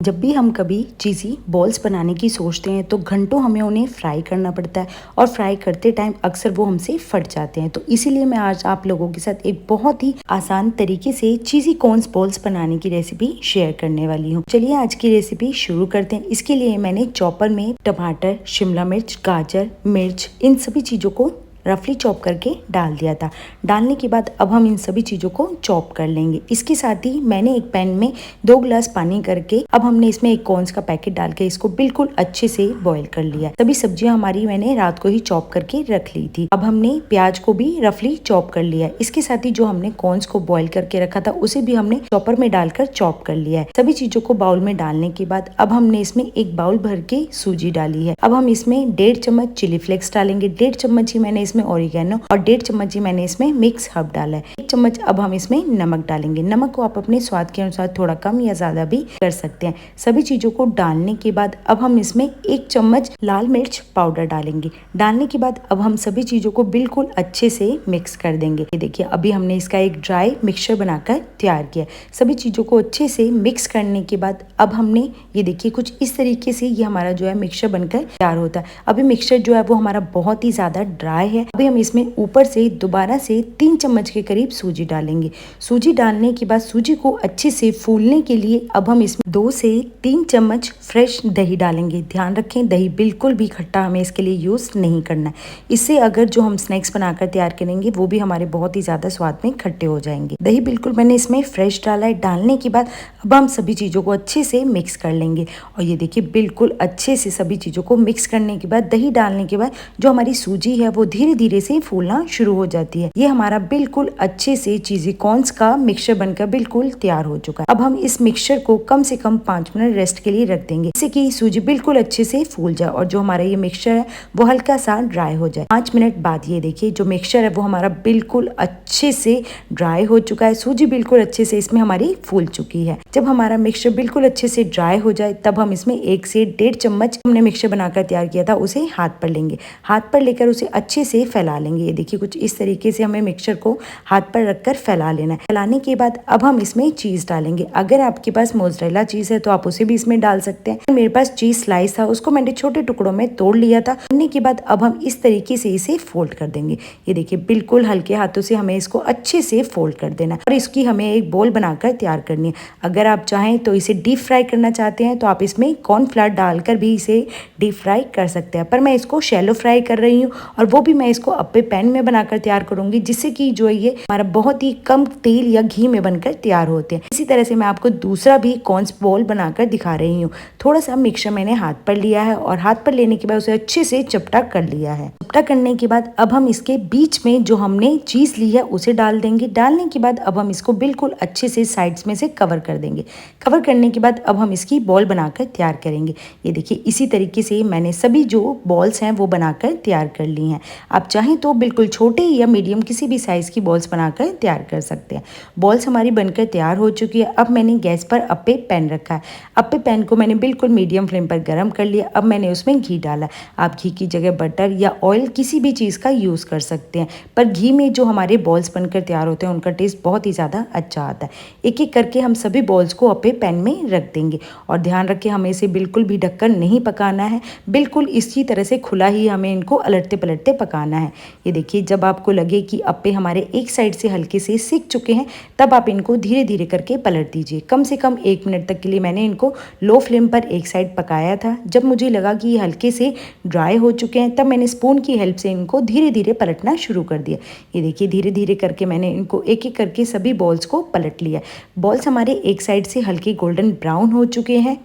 जब भी हम कभी चीज़ी बॉल्स बनाने की सोचते हैं तो घंटों हमें उन्हें फ्राई करना पड़ता है और फ्राई करते टाइम अक्सर वो हमसे फट जाते हैं। तो इसीलिए मैं आज आप लोगों के साथ एक बहुत ही आसान तरीके से चीज़ी कॉर्न्स बॉल्स बनाने की रेसिपी शेयर करने वाली हूँ। चलिए आज की रेसिपी शुरू करते हैं। इसके लिए मैंने चॉपर में टमाटर, शिमला मिर्च, गाजर, मिर्च इन सभी चीज़ों को रफली चॉप करके डाल दिया था। डालने के बाद अब हम इन सभी चीज़ों को चॉप कर लेंगे। इसके साथ ही मैंने एक पैन में 2 गिलास पानी करके अब हमने इसमें एक कॉर्न्स का पैकेट डाल के इसको बिल्कुल अच्छे से बॉईल कर लिया। सभी सब्जियां हमारी मैंने रात को ही चॉप करके रख ली थी। अब हमने प्याज को भी रफली चॉप कर लिया है। इसके साथ ही जो हमने कॉर्न्स को बॉईल करके रखा था उसे भी हमने चॉपर में डालकर चॉप कर लिया है। सभी चीजों को बाउल में डालने के बाद अब हमने इसमें एक बाउल भर के सूजी डाली है। अब हम इसमें 1.5 चम्मच चिली फ्लेक्स डालेंगे। 1.5 चम्मच ही मैंने इसमें ऑरिगेनो और 1.5 चम्मच ही मैंने इसमें मिक्स हर्ब डाला है। 1 चम्मच अब हम इसमें नमक डालेंगे। नमक को आप अपने स्वाद के अनुसार थोड़ा कम या ज्यादा भी कर सकते हैं। सभी चीजों को डालने के बाद अब हम इसमें 1 चम्मच लाल मिर्च पाउडर डालेंगे। डालने के बाद अब हम सभी चीजों को बिल्कुल अच्छे से मिक्स कर देंगे। ये देखिए अभी हमने इसका एक ड्राई मिक्सचर बनाकर तैयार किया। सभी चीजों को अच्छे से मिक्स करने के बाद अब हमने ये देखिए कुछ इस तरीके से ये हमारा जो है मिक्सचर बनकर तैयार होता है। अभी मिक्सचर जो है वो हमारा बहुत ही ज्यादा ड्राई है। अभी हम इसमें ऊपर से दोबारा से 3 चम्मच के करीब सूजी डालेंगे। सूजी डालने के बाद सूजी को अच्छे से फूलने के लिए अब हम इसमें 2 से 3 चम्मच फ्रेश दही डालेंगे। ध्यान रखें दही बिल्कुल भी खट्टा हमें इसके लिए यूज नहीं करना है। इससे अगर जो हम स्नैक्स बनाकर तैयार करेंगे वो भी हमारे बहुत ही ज्यादा स्वाद में खट्टे हो जाएंगे। दही बिल्कुल मैंने इसमें फ्रेश डाला है। डालने के बाद अब हम सभी चीजों को अच्छे से मिक्स कर लेंगे और ये देखिए बिल्कुल अच्छे से सभी चीजों को मिक्स करने के बाद दही डालने के बाद जो हमारी सूजी है वो धीरे धीरे से फूलना शुरू हो जाती है। ये हमारा बिल्कुल अच्छे से चीज़ी कॉर्न्स का मिक्सचर बनकर बिल्कुल तैयार हो चुका है। अब हम इस मिक्सचर को कम से कम 5 मिनट रेस्ट के लिए रख देंगे, जिससे कि सूजी बिल्कुल अच्छे से फूल जाए और जो हमारा ये मिक्सचर है वो हल्का सा ड्राई हो जाए। 5 मिनट बाद ये देखिए जो मिक्सचर है वो हमारा बिल्कुल अच्छे से ड्राई हो चुका है। सूजी बिल्कुल अच्छे से इसमें हमारी फूल चुकी है। जब हमारा मिक्सचर बिल्कुल अच्छे से ड्राई हो जाए तब हम इसमें 1 से 1.5 चम्मच हमने मिक्सचर बनाकर तैयार किया था उसे हाथ पर लेंगे। हाथ पर लेकर उसे अच्छे से फैला लेंगे। ये देखिए कुछ इस तरीके से हमें मिक्सचर को हाथ पर रखकर फैला लेना है। फैलाने के बाद अब हम इसमें चीज डालेंगे। अगर आपके पास मोज़रेला चीज है तो आप उसे भी इसमें डाल सकते हैं। मेरे पास चीज स्लाइस था, उसको मैंने छोटे टुकड़ों में तोड़ लिया था। तोड़ने के बाद अब हम इस तरीके से इसे फोल्ड कर देंगे। ये देखिए बिल्कुल हल्के हाथों से हमें इसको अच्छे से फोल्ड कर देना है और इसकी हमें एक बोल बनाकर तैयार करनी है। अगर आप चाहें तो इसे डीप फ्राई करना चाहते हैं तो आप इसमें कॉर्नफ्लावर डालकर भी इसे डीप फ्राई कर सकते हैं, पर मैं इसको शैलो फ्राई कर रही हूँ और वो भी मैं इसको अपने पैन में बनाकर तैयार करूंगी, जिससे कि जो ये हमारा बहुत ही कम तेल या घी में बनकर तैयार होते हैं। इसी तरह से मैं आपको दूसरा भी कॉर्न्स बॉल बनाकर दिखा रही हूँ। थोड़ा सा मिक्सचर मैंने हाथ पर लिया है और हाथ पर लेने के बाद उसे अच्छे से चपटा कर लिया है। चपटा करने के बाद अब हम इसके बीच में जो हमने चीज ली है उसे डाल देंगे। डालने के बाद अब हम इसको बिल्कुल अच्छे से साइड्स में से कवर कर देंगे। कवर करने के बाद अब हम इसकी बॉल बनाकर तैयार करेंगे। ये देखिए इसी तरीके से मैंने सभी जो बॉल्स हैं वो बनाकर तैयार कर ली हैं। आप चाहें तो बिल्कुल छोटे या मीडियम किसी भी साइज की बॉल्स बनाकर तैयार कर सकते हैं। बॉल्स हमारी बनकर तैयार हो चुकी है। अब मैंने गैस पर अप्पे पैन रखा है। अप्पे पैन को मैंने बिल्कुल मीडियम फ्लेम पर गर्म कर लिया। अब मैंने उसमें घी डाला। आप घी की जगह बटर या ऑयल किसी भी चीज़ का यूज़ कर सकते हैं, पर घी में जो हमारे बॉल्स बनकर तैयार होते हैं उनका टेस्ट बहुत ही ज़्यादा अच्छा आता है। एक एक करके हम सभी बॉल्स को अप्पे पैन में रख देंगे और ध्यान रखें हमें इसे बिल्कुल भी ढककर नहीं पकाना है। बिल्कुल इसी तरह से खुला ही हमें इनको अलटते पलटते पकाना है। ये देखिए जब आपको लगे कि अप्पे हमारे एक साइड से हल्के से सिक चुके हैं तब आप इनको धीरे धीरे करके पलट दीजिए। कम से कम 1 मिनट तक के लिए मैंने इनको लो फ्लेम पर एक साइड पकाया था। जब मुझे लगा कि ये हल्के से ड्राई हो चुके हैं तब मैंने स्पून की हेल्प से इनको धीरे धीरे पलटना शुरू कर दिया। ये देखिए धीरे धीरे करके मैंने इनको एक एक करके सभी बॉल्स को पलट लिया। बॉल्स हमारे एक साइड से हल्के गोल्डन ब्राउन हो चुके हैं।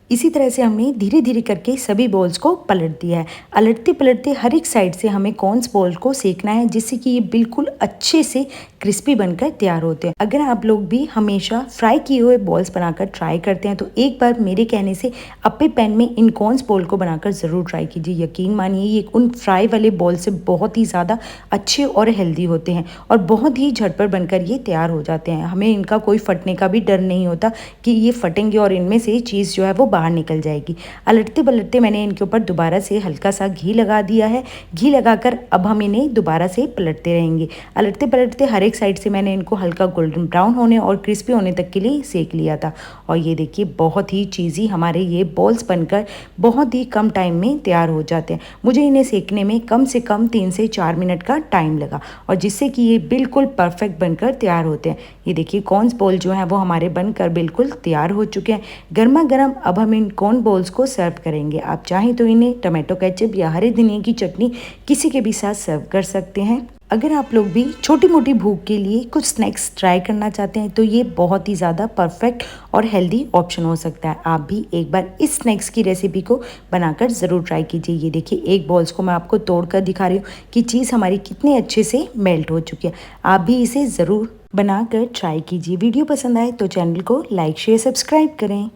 इसी तरह से हमने धीरे धीरे करके सभी बॉल्स को पलट दिया है। अलटते पलटते हर एक साइड से हमें कॉर्न्स बॉल को सेकना है, जिससे कि ये बिल्कुल अच्छे से क्रिस्पी बनकर तैयार होते हैं। अगर आप लोग भी हमेशा फ्राई किए हुए बॉल्स बनाकर ट्राई करते हैं तो एक बार मेरे कहने से अप्पे पैन में इन कॉर्न्स बॉल को बनाकर ज़रूर ट्राई कीजिए। यकीन मानिए ये उन फ्राई वाले बॉल से बहुत ही ज़्यादा अच्छे और हेल्दी होते हैं और बहुत ही झटपट बनकर ये तैयार हो जाते हैं। हमें इनका कोई फटने का भी डर नहीं होता कि ये फटेंगे और इनमें से चीज़ जो है वो बाहर निकल जाएगी। अलटते पलटते मैंने इनके ऊपर दोबारा से हल्का सा घी लगा दिया है। घी लगाकर अब हम इन्हें दोबारा से पलटते रहेंगे। अलटते पलटते हर एक साइड से मैंने इनको हल्का गोल्डन ब्राउन होने और क्रिस्पी होने तक के लिए सेक लिया था। और ये देखिए बहुत ही चीज़ी हमारे ये बॉल्स बनकर बहुत ही कम टाइम में तैयार हो जाते हैं। मुझे इन्हें सेकने में कम से कम 3 से 4 मिनट का टाइम लगा और जिससे कि ये बिल्कुल परफेक्ट बनकर तैयार होते हैं। ये देखिए कॉर्न्स बॉल जो है वो हमारे बनकर बिल्कुल तैयार हो चुके हैं। गर्मा गर्म अब हम इन कॉर्न बॉल्स को सर्व करेंगे। आप चाहें तो इन्हें टमाटो केचप या हरे धनिया की चटनी किसी के भी साथ सर्व कर सकते हैं। अगर आप लोग भी छोटी मोटी भूख के लिए कुछ स्नैक्स ट्राई करना चाहते हैं तो ये बहुत ही ज़्यादा परफेक्ट और हेल्दी ऑप्शन हो सकता है। आप भी एक बार इस स्नैक्स की रेसिपी को बनाकर ज़रूर ट्राई कीजिए। ये देखिए एक बॉल्स को मैं आपको तोड़कर दिखा रही हूँ कि चीज़ हमारी कितने अच्छे से मेल्ट हो चुकी है। आप भी इसे ज़रूर बनाकर ट्राई कीजिए। वीडियो पसंद आए तो चैनल को लाइक शेयर सब्सक्राइब करें।